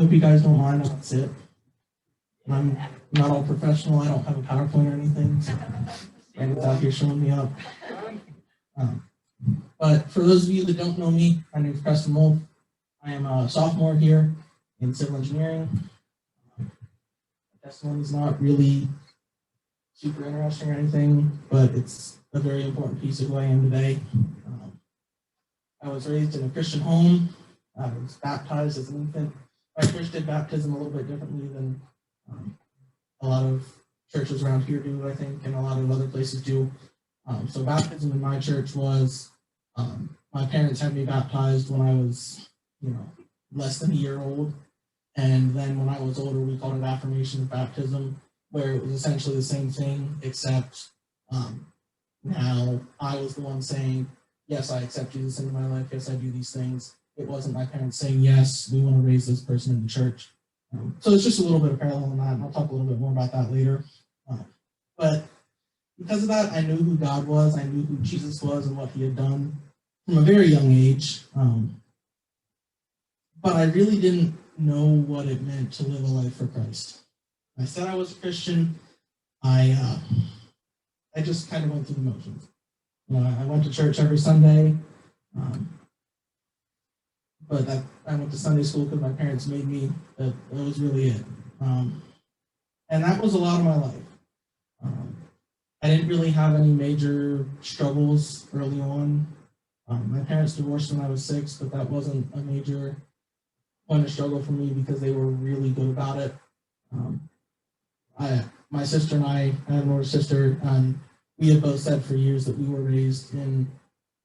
hope you guys don't mind. I'll sit. I'm not all professional. I don't have a PowerPoint or anything. So Brandon's out here showing me up. But for those of you that don't know me, my name is Preston Wolfe. I am a sophomore here in civil engineering. My testimony is not really super interesting or anything, but it's a very important piece of who I am today. I was raised in a Christian home. I was baptized as an infant. My church did baptism a little bit differently than a lot of churches around here do, I think, and a lot of other places do. So baptism in my church was, my parents had me baptized when I was, less than a year old. And then when I was older, we called it affirmation of baptism, where it was essentially the same thing, except now I was the one saying, yes, I accept Jesus into my life. Yes, I do these things. It wasn't my parents saying, yes, we want to raise this person in the church. So it's just a little bit of parallel in that, and I'll talk a little bit more about that later. But because of that, I knew who God was. I knew who Jesus was and what he had done from a very young age. But I really didn't know what it meant to live a life for Christ. I said I was a Christian. I just kind of went through the motions. I went to church every Sunday, but I went to Sunday school because my parents made me. That was really it. And that was a lot of my life. I didn't really have any major struggles early on. My parents divorced when I was 6, but that wasn't a major point of struggle for me because they were really good about it. My sister and I have an older sister, and we have both said for years that we were raised in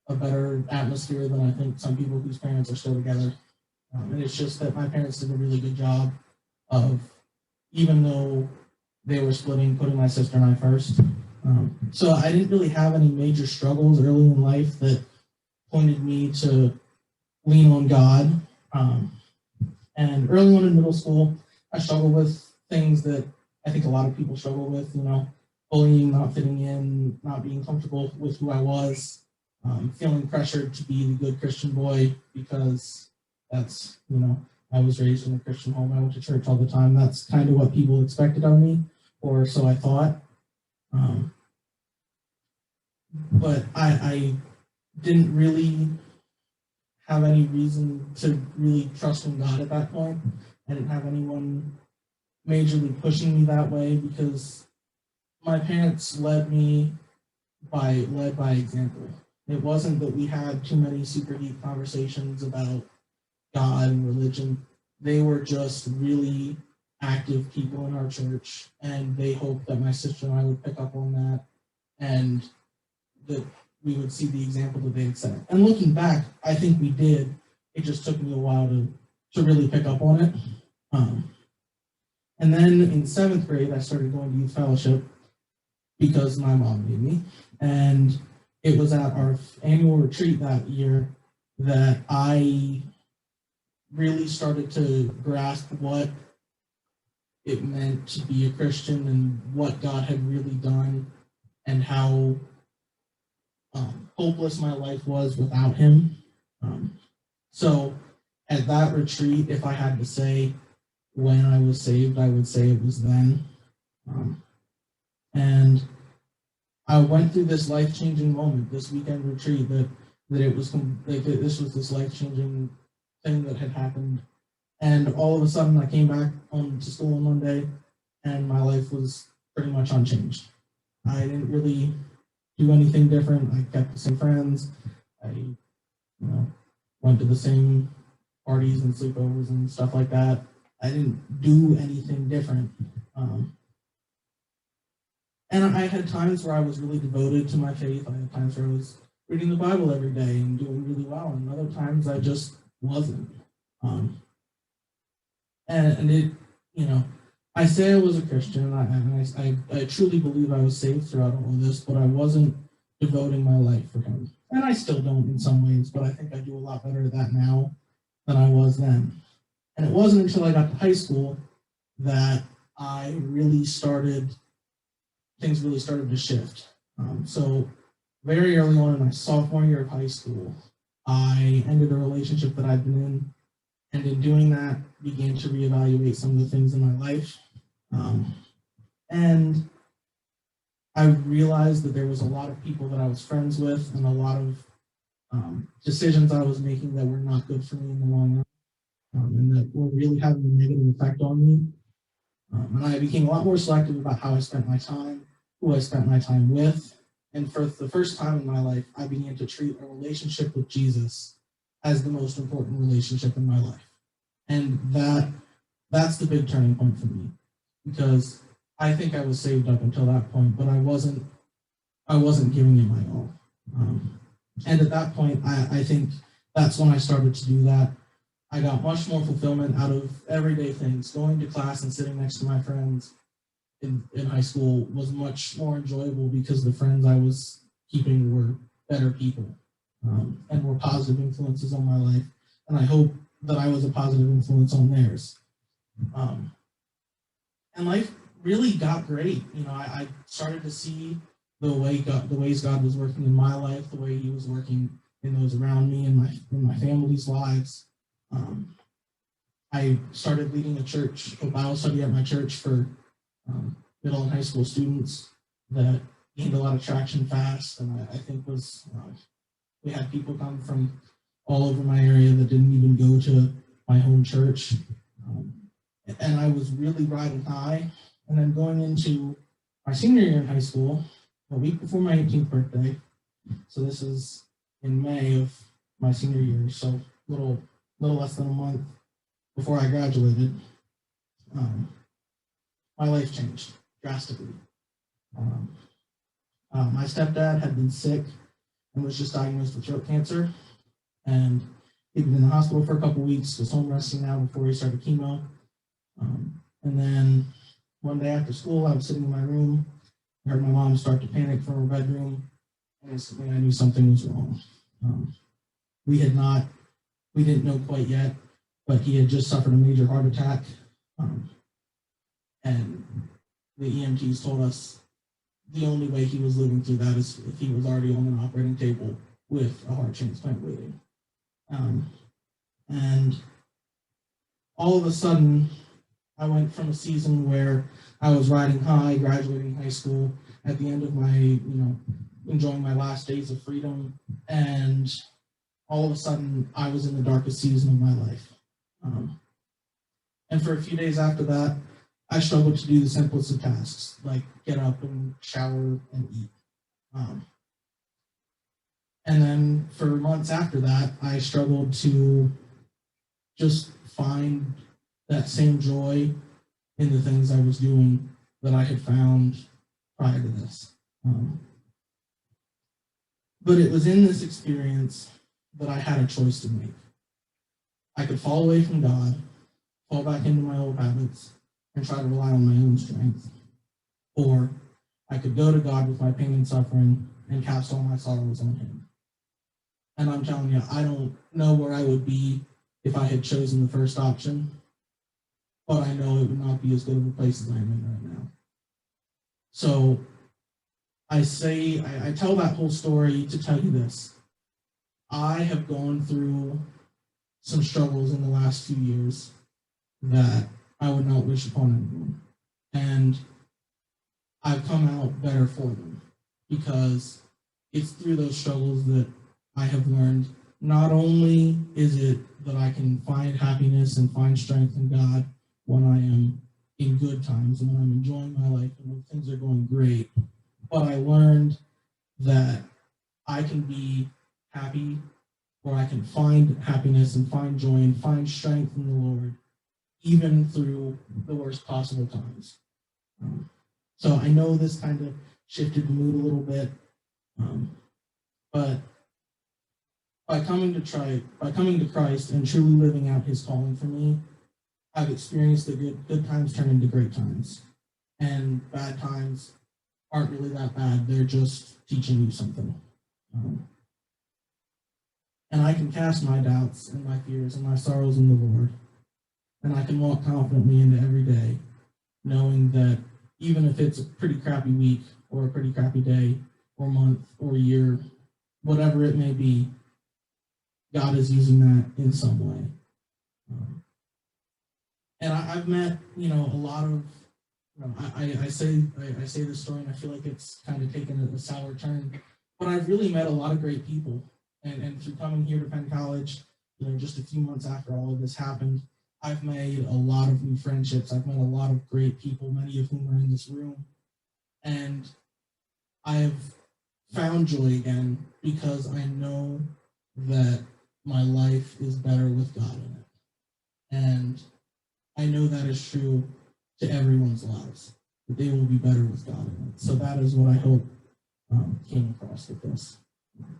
a better atmosphere than I think some people whose parents are still together. And it's just that my parents did a really good job of, even though they were splitting, putting my sister and I first. So I didn't really have any major struggles early in life that pointed me to lean on God. And early on in middle school, I struggled with things that I think a lot of people struggle with, bullying, not fitting in, not being comfortable with who I was, feeling pressured to be the good Christian boy because that's, I was raised in a Christian home. I went to church all the time. That's kind of what people expected of me, or so I thought. But I didn't really have any reason to really trust in God at that point. I didn't have anyone majorly pushing me that way because my parents led by example. It wasn't that we had too many super deep conversations about God and religion. They were just really active people in our church, and they hoped that my sister and I would pick up on that and that we would see the example that they had set. And looking back, I think we did. It just took me a while to really pick up on it. And then in 7th grade, I started going to youth fellowship because my mom made me. And it was at our annual retreat that year that I really started to grasp what it meant to be a Christian and what God had really done and how hopeless my life was without him. So at that retreat, if I had to say when I was saved, I would say it was then. And I went through this life-changing moment, this weekend retreat, that this was this life-changing thing that had happened. And all of a sudden, I came back to school on Monday, and my life was pretty much unchanged. I didn't really do anything different. I kept the same friends. I, went to the same parties and sleepovers and stuff like that. I didn't do anything different. And I had times where I was really devoted to my faith. I had times where I was reading the Bible every day and doing really well, and other times I just wasn't. And it, I say I was a Christian, and I truly believe I was saved throughout all of this, but I wasn't devoting my life for him. And I still don't in some ways, but I think I do a lot better at that now than I was then. And it wasn't until I got to high school that things really started to shift. So very early on in my sophomore year of high school, I ended a relationship that I'd been in, And in doing that, began to reevaluate some of the things in my life. And I realized that there was a lot of people that I was friends with and a lot of decisions I was making that were not good for me in the long run, and that were really having a negative effect on me. And I became a lot more selective about how I spent my time, who I spent my time with. And for the first time in my life, I began to treat a relationship with Jesus as the most important relationship in my life. And that's the big turning point for me, because I think I was saved up until that point, but I wasn't giving it my all. And at that point, I think that's when I started to do that. I got much more fulfillment out of everyday things. Going to class and sitting next to my friends in high school was much more enjoyable because the friends I was keeping were better people, and were positive influences on my life. And I hope that I was a positive influence on theirs. And life really got great. I started to see the ways God was working in my life, the way He was working in those around me and in my family's lives. I started leading a Bible study at my church for middle and high school students that gained a lot of traction fast, and I think we had people come from all over my area that didn't even go to my home church, and I was really riding high. And then going into my senior year in high school, a week before my 18th birthday, so this is in May of my senior year, so a little less than a month before I graduated, my life changed drastically. My stepdad had been sick and was just diagnosed with throat cancer, and he'd been in the hospital for a couple weeks, was home resting now before he started chemo. And then one day after school, I was sitting in my room, I heard my mom start to panic from her bedroom, and instantly I knew something was wrong. We didn't know quite yet, but he had just suffered a major heart attack, and the EMTs told us the only way he was living through that is if he was already on an operating table with a heart transplant waiting. And all of a sudden, I went from a season where I was riding high, graduating high school, at the end of my, enjoying my last days of freedom, and all of a sudden, I was in the darkest season of my life. And for a few days after that, I struggled to do the simplest of tasks, like get up and shower and eat. And then for months after that, I struggled to just find that same joy in the things I was doing that I had found prior to this. But it was in this experience that I had a choice to make. I could fall away from God, fall back into my old habits, and try to rely on my own strength. Or I could go to God with my pain and suffering and cast all my sorrows on Him. And I'm telling you, I don't know where I would be if I had chosen the first option, but I know it would not be as good of a place as I am in right now. So I tell that whole story to tell you this. I have gone through some struggles in the last few years that I would not wish upon anyone. And I've come out better for them, because it's through those struggles that I have learned not only is it that I can find happiness and find strength in God when I am in good times and when I'm enjoying my life and when things are going great, but I learned that I can be happy, or I can find happiness and find joy and find strength in the Lord, even through the worst possible times. So I know this kind of shifted the mood a little bit, but by coming to Christ and truly living out His calling for me, I've experienced that good times turn into great times, and bad times aren't really that bad. They're just teaching you something. And I can cast my doubts and my fears and my sorrows in the Lord, and I can walk confidently into every day, knowing that even if it's a pretty crappy week or a pretty crappy day or month or year, whatever it may be, God is using that in some way. And I've met, you know, a lot of, you know, I say this story and I feel like it's kind of taken a sour turn, but I've really met a lot of great people. And through coming here to Penn College, you know, just a few months after all of this happened, I've made a lot of new friendships. I've met a lot of great people, many of whom are in this room. And I've found joy again because I know that my life is better with God in it. And I know that is true to everyone's lives, that they will be better with God in it. So that is what I hope came across with this.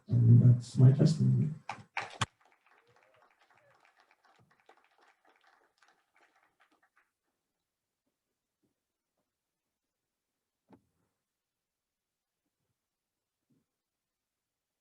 And that's my testimony.